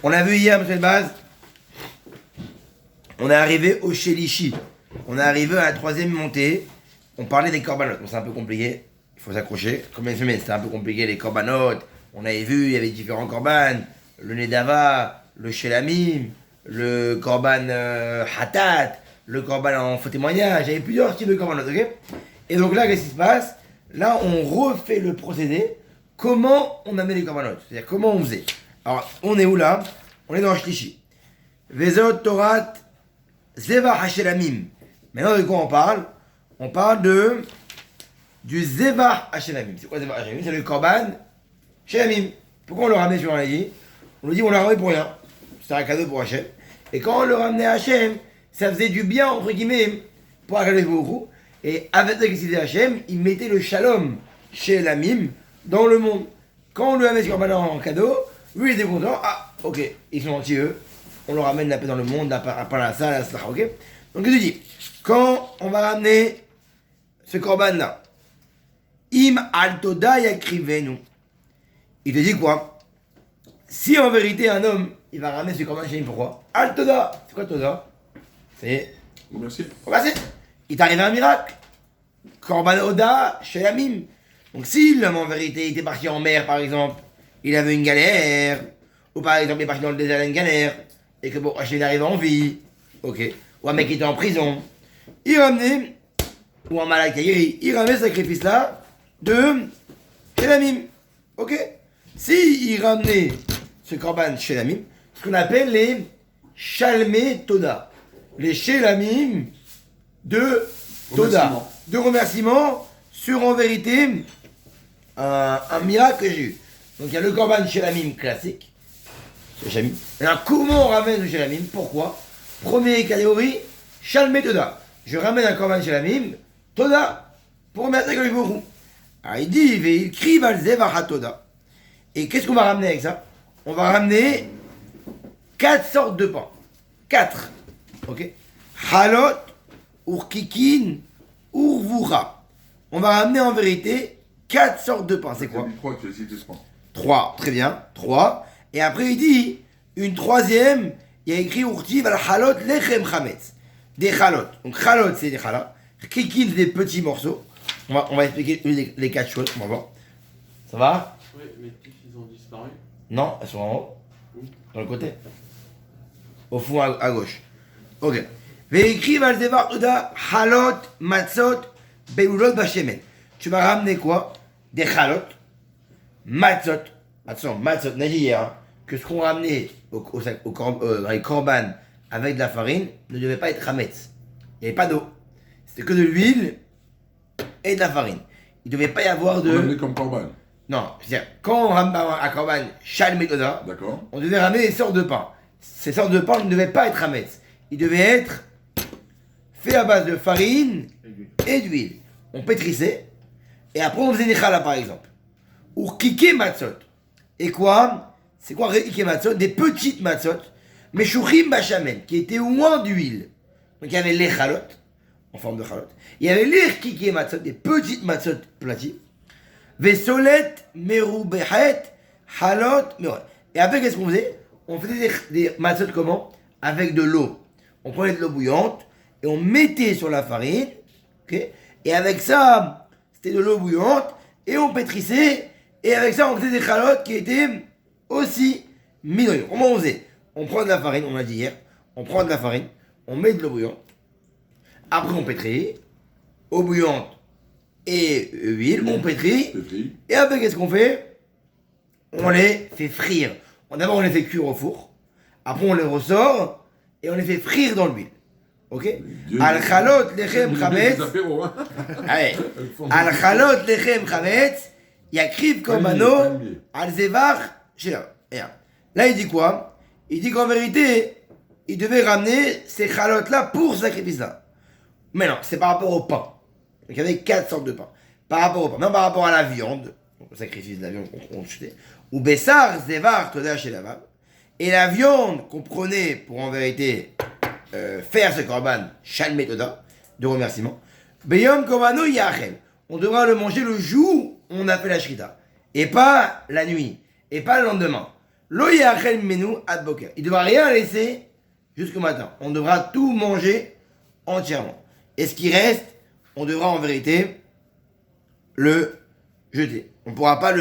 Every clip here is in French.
On a vu hier, M. Baz, on est arrivé au Shelishi. On est arrivé à la troisième montée. On parlait des corbanotes. Bon, c'est un peu compliqué. Il faut s'accrocher. Combien de semaines c'était un peu compliqué, les corbanotes. On avait vu, il y avait différents corbanes. Le Nedava, le Shelamim, le corban Hatat, le corban en faux témoignage. Il y avait plusieurs types de corbanotes, ok? Et donc là, qu'est-ce qui se passe? Là, on refait le procédé. Comment on amenait les corbanotes? C'est-à-dire, comment on faisait? Alors, on est où là? On est dans Shlishi. Vezot Torat Zevach Hashelamim. Maintenant, de quoi on parle? On parle du Zevach Hashelamim. C'est quoi Zevach Hashelamim? C'est le korban Shelamim. Pourquoi on le ramenait sur dit? On le dit, on l'a ramené pour rien. C'était un cadeau pour Hachem. Et quand on le ramenait à Hachem, ça faisait du bien, entre guillemets, pour Hachem beaucoup. Et avec ce qu'il disait Hachem, il mettait le Shalom Shelamim dans le monde. Quand on lui ramenait ce korban en cadeau, lui il était content. Ah, ok, ils sont gentils eux. On leur ramène la paix dans le monde, la parnassa, la slacha, ok? Donc il te dit, quand on va ramener ce korban là, im al toda yakrivenu, il te dit quoi? Si en vérité un homme, il va ramener ce korban chez lui, pourquoi? Al toda, c'est quoi toda? C'est Remercier. remercier. Il t'arrive un miracle. Korban oda shelamim. Donc si l'homme en vérité était parti en mer par exemple, il avait une galère, ou par exemple il est parti dans le désert, il a une galère, et que bon, Hachem arrive en vie, ok, ou un mec qui était en prison, il ramenait, ou un malade qui a guéri, il ramenait ce sacrifice-là de Shelamim, ok. Si il ramenait ce korban Shelamim, ce qu'on appelle les Shalmei Toda, les Shelamim de Toda, de remerciement sur en vérité un miracle que j'ai eu. Donc il y a le korban Shelamim classique, Shelamim. Alors comment on ramène le Shelamim? Pourquoi? Première catégorie, Shalmei Toda. Je ramène un korban Shelamim, Toda, pour remercier Akadosh Baruch Hu. Alors il dit, il crie Valzevach Toda. Et qu'est-ce qu'on va ramener avec ça? On va ramener 4 sortes de pains. 4. Ok? Halot, Urkikin, Urvura. On va ramener en vérité 4 sortes de pains. C'est quoi? 3, tu as cité 3. 3, très bien, 3. Et après il dit, une troisième, il y a écrit Urtiv al halot lechem chametz. Des halot. Donc halot c'est des halot. Kikin c'est des petits morceaux. On va expliquer les 4 choses, on va voir. Ça va? Oui, mes petits ils ont disparu. Non, elles sont en haut. Dans le côté. Au fond à gauche. Ok. Ve'écrive al devar oda halot matzot beulot bashemen. Tu vas ramener quoi? Des halot, matzot. Attention, matzot, n'a dit hier, hein, que ce qu'on ramenait dans les korban avec de la farine ne devait pas être hametz. Il n'y avait pas d'eau. C'était que de l'huile et de la farine. Il ne devait pas y avoir de. On ramenait comme korban. Non, c'est-à-dire, quand on ramène un korban Shalmei Toda, D'accord. on devait ramener des sortes de pain. Ces sortes de pain ne devaient pas être hametz. Ils devaient être faits à base de farine et d'huile. On pétrissait, et après on faisait des challah par exemple. Ou kike matzot. Et quoi? C'est quoi kike matzot? Des petites matzot, mais shuchim bachamen, qui étaient loin d'huile. Donc il y avait les chalot, en forme de chalot. Il y avait les kike matzot, des petites matzot platies. Vesolet merubehet halot merot. Et après qu'est-ce qu'on faisait? On faisait des matzot comment? Avec de l'eau. On prenait de l'eau bouillante et on mettait sur la farine, ok? Et avec ça, c'était de l'eau bouillante et on pétrissait. Et avec ça, on faisait des chalotes qui étaient aussi mignonnes. Comment on faisait? On prend de la farine, on l'a dit hier. On prend de la farine, on met de l'eau bouillante. Après, on pétrit. Eau bouillante et huile, on pétrit. Et après, qu'est-ce qu'on fait? On les fait frire. D'abord, on les fait cuire au four. Après, on les ressort et on les fait frire dans l'huile. Ok? Al chalot lechem chametz. Allez. Al chalot lechem chametz. Yakriv korbano al zevach shelam. Là, il dit quoi? Il dit qu'en vérité, il devait ramener ces chalotes-là pour ce sacrifice-là. Mais non, c'est par rapport au pain. Donc il y avait 4 sortes de pain. Par rapport au pain. Non, par rapport à la viande. Le sacrifice de la viande qu'on jetait. Ou bessar zevach toda shelavam. Et la viande qu'on prenait pour en vérité faire ce korban Shalmei Toda, de remerciement. Beyom korbano yachel. On devra le manger le jour où on a fait la shrita. Et pas la nuit. Et pas le lendemain. Lo yachel menu ad boker. Il ne devra rien laisser jusqu'au matin. On devra tout manger entièrement. Et ce qui reste, on devra en vérité le jeter. On ne pourra pas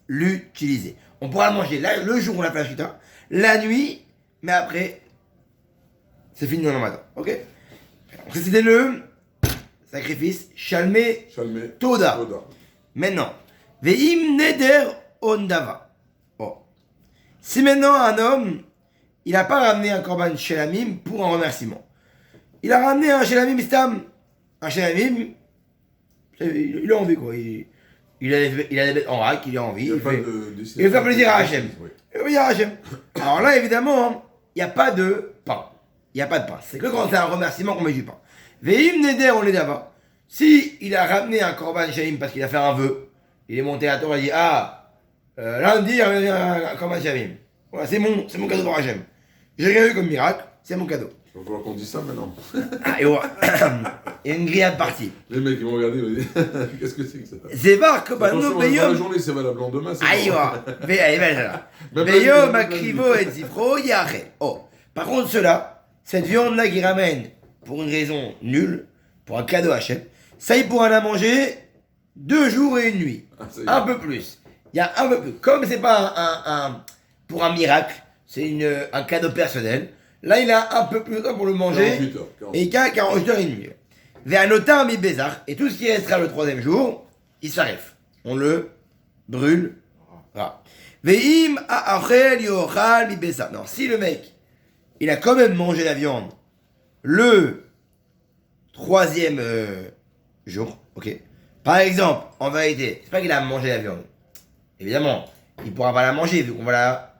l'utiliser. On pourra le manger le jour où on a fait la shrita, la nuit, mais après, c'est fini dans le matin. Ok? Donc c'était le sacrifice Shalmé Toda. Maintenant, Veim Neder Ondava. Oh. Si maintenant un homme, il n'a pas ramené un korban shelamim pour un remerciement, il a ramené un shelamim stam. Un shelamim, il a envie quoi. Il a des bêtes en vrac, il a envie. Il veut faire plaisir à Hachem. Alors là, évidemment, il n'y a pas de pain. Il n'y a pas de pain. C'est que quand c'est un remerciement qu'on met du pain. Veim Neder on est d'abord. Si il a ramené un korban shelamim parce qu'il a fait un vœu, il est monté à la Torah et il dit lundi, il y a un korban shelamim. Voilà, c'est mon cadeau pour Hachem. J'ai rien eu comme miracle, c'est mon cadeau. Il va falloir qu'on dise ça maintenant. Ah, et voilà. Il y a une grillade partie. Les mecs, ils vont regarder, ils vont dire qu'est-ce que c'est que ça? C'est var que bah, nous payons. La journée, c'est valable en demain. Ah, il va. Veyo, Makrivo et Zifro, Yahé. Oh. Par contre, ceux-là, cette viande-là qui ramène pour une raison nulle, pour un cadeau à Hachem, ça, il pourra la manger 2 jours et 1 nuit. Un peu plus. Il y a un peu plus. Comme c'est pas pour un miracle, c'est un cadeau personnel. Là, il a un peu plus de temps pour le manger. 48 heures, 48. Et il y a 48 heures et demie. Ve'anotar mi bezar. Et tout ce qui restera le 3e jour, il s'arrête. On le brûle. Ve'im ha'achel yochal mi bezar. Non, si le mec, il a quand même mangé la viande le 3e jour, ok. Par exemple, en vérité, c'est pas qu'il a mangé la viande. Évidemment, il pourra pas la manger vu qu'on va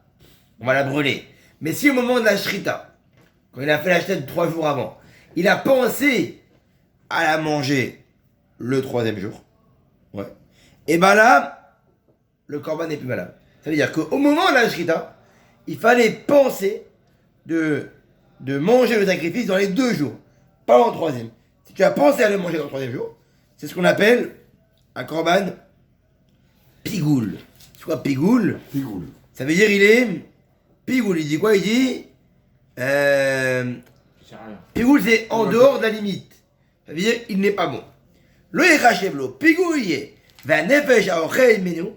la brûler. Mais si au moment de la shrita, quand il a fait la shrita 3 jours avant, il a pensé à la manger le 3e jour, ouais, et ben là, le korban n'est plus valable. Ça veut dire qu'au moment de la shrita, il fallait penser de manger le sacrifice dans les 2 jours, pas dans le 3e. Si tu as pensé à le manger dans le 3e jour, c'est ce qu'on appelle un korban pigoul. C'est quoi pigoul? Pigoul. Ça veut dire il est pigoul. Il dit quoi? Il dit pigoul, c'est en dehors de la limite. Ça veut dire il n'est pas bon. Lo yechashevlo pigoulier va nefesh aochel menu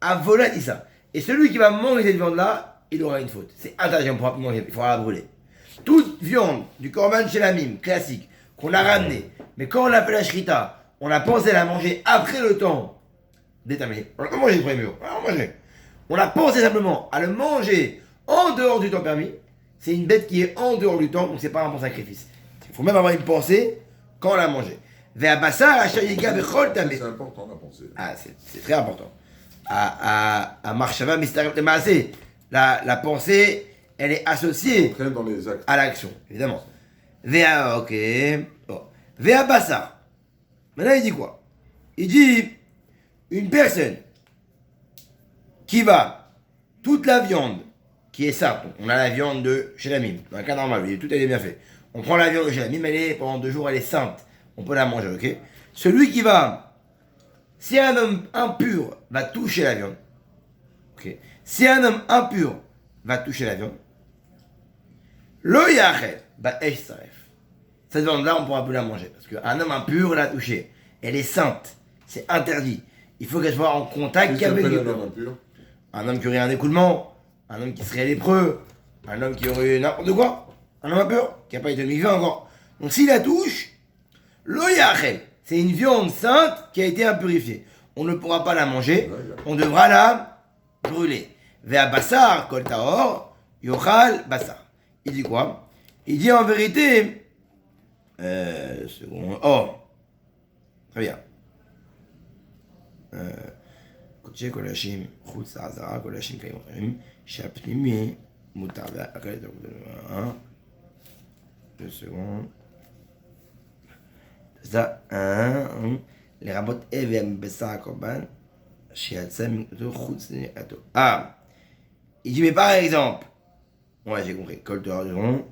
a volatissa. Et celui qui va manger cette viande là, il aura une faute. C'est interdit, on ne pourra plus manger, il faudra la brûler. Toute viande du korban shelamim classique qu'on a ramené, mais quand on a fait la shrita, on a pensé à la manger après le temps déterminé. On n'a pas mangé le premier jour, on a pensé simplement à le manger en dehors du temps permis. C'est une bête qui est en dehors du temps, donc c'est pas un bon sacrifice. Il faut même avoir une pensée quand on l'a mangé. C'est important la pensée. Ah, c'est très important. À Marshava Mistarim Maasé, la pensée, elle est associée Dans les actes. à l'action, évidemment. Ok. Bon. Vea Bassa. Maintenant, il dit quoi? Il dit une personne qui va, toute la viande qui est simple, on a la viande de Shelamim, dans un cas normal, tout elle est bien fait. On prend la viande de Shelamim, elle est, pendant 2 jours, elle est sainte, on peut la manger, ok? Celui qui va, si un homme impur va toucher la viande, ok? Si un homme impur va toucher la viande, lo yachel, bah esh saref. Cette viande-là, on ne pourra plus la manger, parce qu'un homme impur l'a touchée, elle est sainte, c'est interdit. Il faut qu'elle soit en contact qu'avec du corps. Un homme qui aurait un écoulement, un homme qui serait lépreux, un homme qui aurait n'importe quoi, un homme impur, qui n'a pas été mis encore. Donc s'il la touche, lo yachel, c'est une viande sainte qui a été impurifiée. On ne pourra pas la manger, on devra la brûler. Vea basar kol tahor, yochal basar. Il dit quoi? Il dit en vérité, très bien. קודשי קודשים, חוץ לעזרה, קודשים קיימים אחרים, שהפנימי מותר ואחרי זה, 2 secondes. זה, לרבות אבן בשר הקורבן, שיצא מנקודתו חוץ לנקודתו. Il dit, mais par exemple, ouais, j'ai compris, col de rond.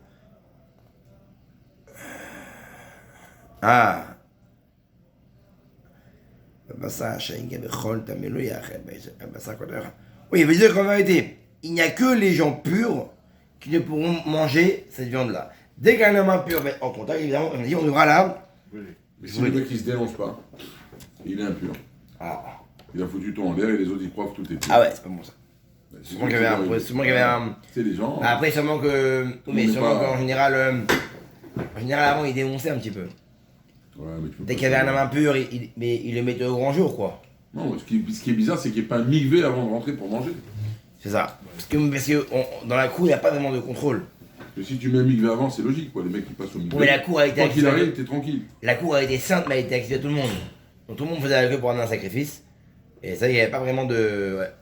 Oui, il veut dire qu'en vérité, il n'y a que les gens purs qui ne pourront manger cette viande-là. Dès qu'un homme impur va être en contact, évidemment, on a dit, on aura là. Mais si le mec il se dénonce pas, il est impur. Ah, Il a foutu tout en l'air et les autres ils croient que tout est pur. ah ouais, c'est pas bon ça. C'est Sûrement qu'il y avait un. C'est les gens. Bah, après, sûrement que. Mais n'est sûrement pas- qu'en général. En général, avant, il dénonçait un petit peu. Ouais, mais tu peux Dès pas qu'il y avait un savoir. homme impur, mais il le mettait au grand jour, quoi. Non, ce qui est bizarre, c'est qu'il n'y ait pas un migvé avant de rentrer pour manger. C'est ça. Parce que dans la cour, il n'y a pas vraiment de contrôle. Parce que si tu mets un migvé avant, c'est logique, quoi. Les mecs qui passent au migvé. Mais la cour a été Quand il activée. arrive, t'es tranquille. La cour a été sainte, mais elle a été accessible à tout le monde. Donc tout le monde faisait la queue pour amener un sacrifice. Et ça, il n'y avait pas vraiment de. Ouais.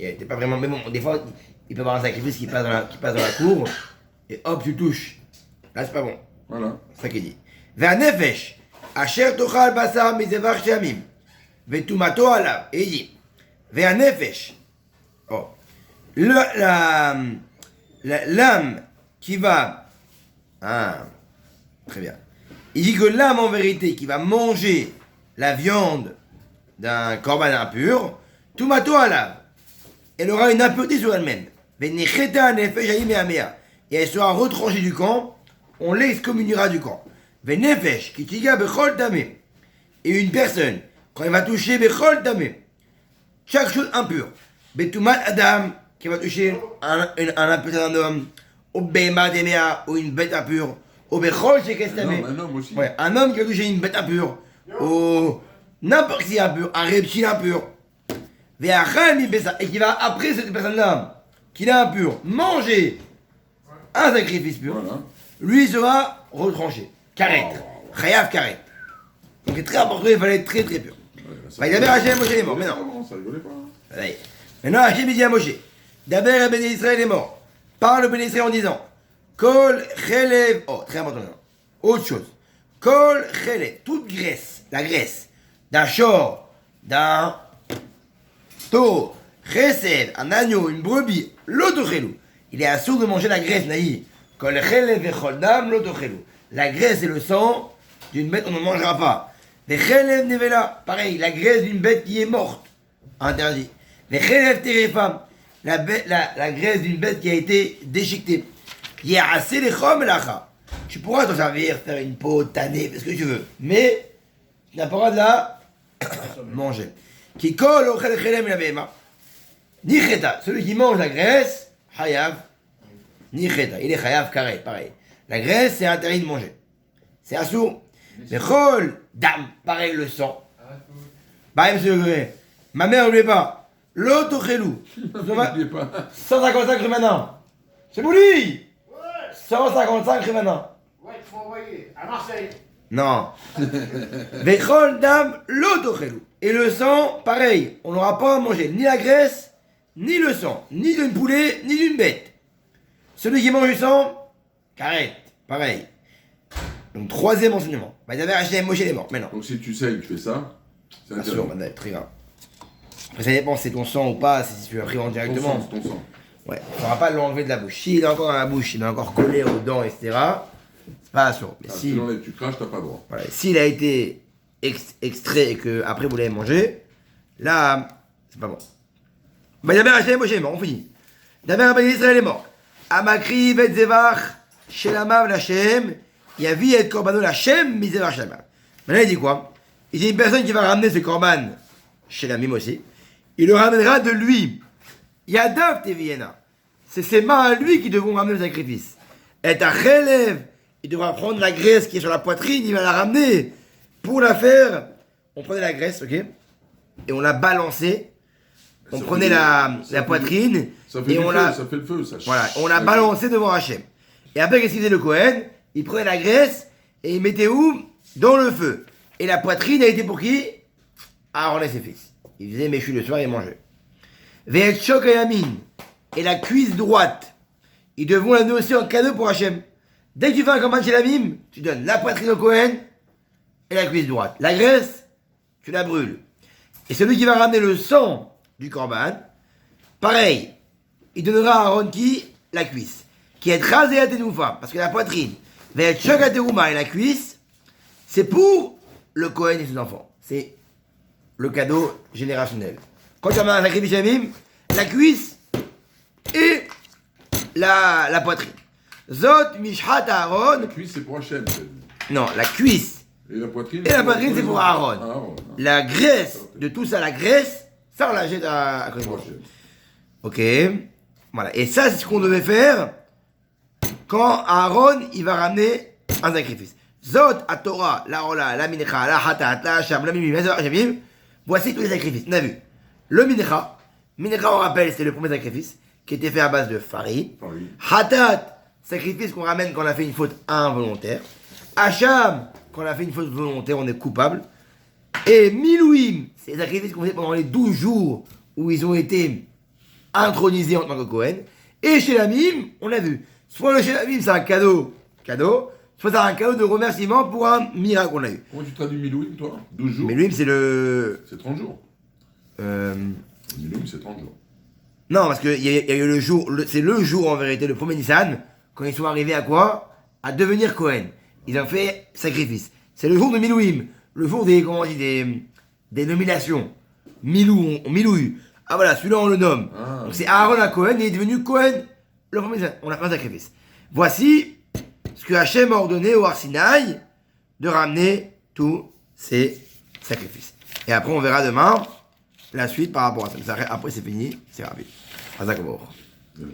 Il n'y avait pas vraiment. Mais bon, des fois, il peut y avoir un sacrifice qui passe dans la cour. Et hop, tu touches. Là, c'est pas bon. Voilà. C'est ça qu'il dit. Ve'anefesh, asher tochal basar mizevach shamim. Ve'tumato alav. Et il dit. Ve'anefesh. Oh. L'âme qui va. Ah. Très bien. Il dit que l'âme en vérité qui va manger la viande d'un corban impur, tumato alav, elle aura une impureté sur elle-même. Venicheta nefesh haïm me'amea. Et elle sera retranchée du camp, on l'excommuniera du camp. Venefesh kitiga bechol tamé. Et une personne, quand elle va toucher bechol tamé, chaque chose impure, betumat adam, qui va toucher un impureté d'un homme, ou bema demea, ou une bête impure, ou bechol shekestamé. Un homme aussi. Ouais, un homme qui a touché une bête impure, ou n'importe qui impur, un reptile impur, et qui va, après cette personne-là, qui est impur, manger un sacrifice pur, Voilà. lui sera retranché. Karet. Chayav karet. Donc c'est très important, il fallait être très très pur. Ouais, Il avait Hachem, Moshe est mort, mais non. Non, ça rigolait pas. Ouais. Maintenant Hachem dit à Moshe, d'abord le béni Israël est mort. Parle le béni Israël en disant, Kol chelev, oh très important maintenant. Autre chose. Kol chelev, toute graisse, la graisse, d'un shor, d'un taureau, chesed, un agneau, une brebis, l'autochelu. Il est assourd de manger la graisse, naï. Kol chelev vechol dam l'autochelu. La graisse et le sang d'une bête, on ne mangera pas. Vechelev nevela, pareil, la graisse d'une bête qui est morte, interdit. Vechelev terefam, la graisse d'une bête qui a été déchiquetée. Yéassé les chom lacha. Tu pourras t'en servir, faire une peau, tanner, ce que tu veux. Mais, tu n'as pas le droit de la manger. Qui colle au chelem et la béma. Nicheta, celui qui mange la graisse, hayav. Nicheta, il est hayav carré, pareil. La graisse, c'est interdit de manger. C'est assourd. Mais chol, dam, pareil, le sang. Bah, monsieur, ma mère, n'oubliez pas. L'auto-chelou. N'oubliez pas. 155 rue maintenant. C'est Bouli. 155 rue maintenant. Ouais, il faut envoyer à Marseille. Non. Vechol dam l'auto-chelou. Et le sang, pareil, on n'aura pas à manger ni la graisse, ni le sang, ni d'un poulet, ni d'une bête. Celui qui mange du sang, carré, pareil. Donc troisième enseignement. Bah, il avait acheté Moshe les morts, mais non. Donc si tu saignes, tu fais ça. C'est Bien interdit. sûr, madame, très grave. Après, ça dépend si c'est ton sang ou pas, si tu l'as pris Ton directement. sang, c'est ton sang. Ouais, on ne pourra pas l'enlever de la bouche. S'il est encore dans la bouche, il est encore collé aux dents, etc., c'est pas sûr. Mais Ah, si, tu l'enlèves, tu craches, t'as pas le droit. voilà, s'il a été extrait et que après vous l'avez mangé, là, c'est pas bon. Bah, Daber Hachem Moshe est mort, on finit. Daber Rabbi Israël est mort. Amakri vet zevach shelamav lachem, yavi et korbano lachem mizevach shelamav. Maintenant, il dit quoi? Il dit une personne qui va ramener ce korban chez la mime aussi, il le ramènera de lui. Yadav teviena. C'est ses mains à lui qui devront ramener le sacrifice. Et à relève, il devra prendre la graisse qui est sur la poitrine, il va la ramener. Pour la faire, on prenait la graisse, ok? Et on la balançait. On Ça prenait fait- la ça fait- poitrine Ça fait et du on feu, la, ça fait le feu, ça. voilà, on la balançait devant Hachem. Et après, qu'est-ce qu'il faisait le Kohen? Il prenait la graisse et il mettait où? Dans le feu. Et la poitrine a été pour qui? Aaron et ses fils. Il faisait méchu le soir et il mangeait. Ve'et shok yamin. Et la cuisse droite. Ils devront la donner aussi en cadeau pour Hachem. Dès que tu fais un corban chez la mime, tu donnes la poitrine au Kohen et la cuisse droite. La graisse, tu la brûles. Et celui qui va ramener le sang du corban, pareil, il donnera à Aaron qui? La cuisse. Qui est rasée à Tenoufa, parce que la poitrine, ve'et shok à Terouma et la cuisse, c'est pour le Kohen et ses enfants. C'est le cadeau générationnel. Quand tu amènes un sacrifice à mime, la cuisse, et la poitrine. Zot Mishhat Aaron. La cuisse, c'est pour Hachem. Non, la cuisse Et la poitrine et la poitrine, c'est pour Aaron. Aaron. La graisse de tout ça, la graisse, ça on la jette à côté. Pour Hachem. Ok. Voilà. Et ça, c'est ce qu'on devait faire quand Aaron, il va ramener un sacrifice. Zot, à Torah, la Ola, la Minecha, la Hatat, la Hacham, la Mimim, la Hachamim. Voici tous les sacrifices. On a vu. Le Minecha. Minecha, on rappelle, c'est le premier sacrifice qui était fait à base de farine. Farine. Hatat, sacrifice qu'on ramène quand on a fait une faute involontaire. Hacham, quand on a fait une faute volontaire, on est coupable. Et Milouim, c'est les sacrifices qu'on fait pendant les 12 jours où ils ont été intronisés en tant que Cohen. Et chez Lamim, on l'a vu. Soit le chez Lamim, c'est un cadeau, soit c'est un cadeau de remerciement pour un miracle qu'on a eu. Comment tu traduis Milouim, toi 12 jours. Milouim, c'est le. C'est 30 jours. Milouim, c'est 30 jours. Non, parce qu'il y a eu le jour, c'est le jour en vérité, le premier Nissan, quand ils sont arrivés à quoi? À devenir Cohen. Ils ont fait sacrifice. C'est le jour de Milouim, le jour des, comment on dit, des nominations. Milou, on milouille. Ah voilà, celui-là on le nomme. Ah. Donc c'est Aaron à Cohen, et il est devenu Cohen, le premier Nissan. On a fait un sacrifice. Voici ce que Hachem a ordonné au Arsinaï de ramener tous ces sacrifices. Et après on verra demain la suite par rapport à ça. Après c'est fini, c'est rapide. Azakobo. Voilà.